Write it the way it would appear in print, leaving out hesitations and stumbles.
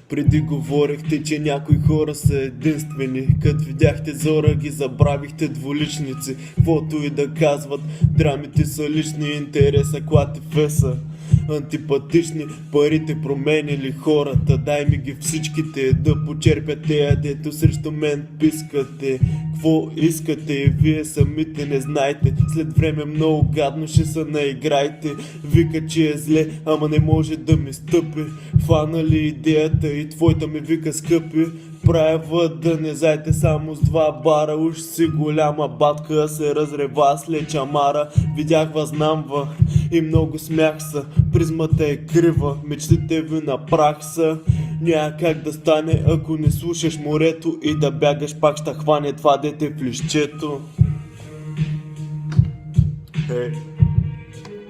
Преди говорихте, че някои хора са единствени. Като видяхте Зора, ги забравихте двуличници. Каквото и да казват, драмите са лични, интереса, клати феса. Антипатични, парите променили хората. Дай ми ги всичките, да почерпят тея, дето срещу мен пискате. Кво искате и вие самите не знаете. След време много гадно ще се наиграйте. Вика, че е зле, ама не може да ми стъпи. Фанали идеята и твоята ми вика скъпи. Правя да не зайте само с 2 бара. Уж си голяма батка, се разрева след чамара. Видях възнамва и много смях са. Призмата е крива, мечтите ви на прах са. Няма как да стане, ако не слушаш морето. И да бягаш, пак ще хване това дете в лището. Hey.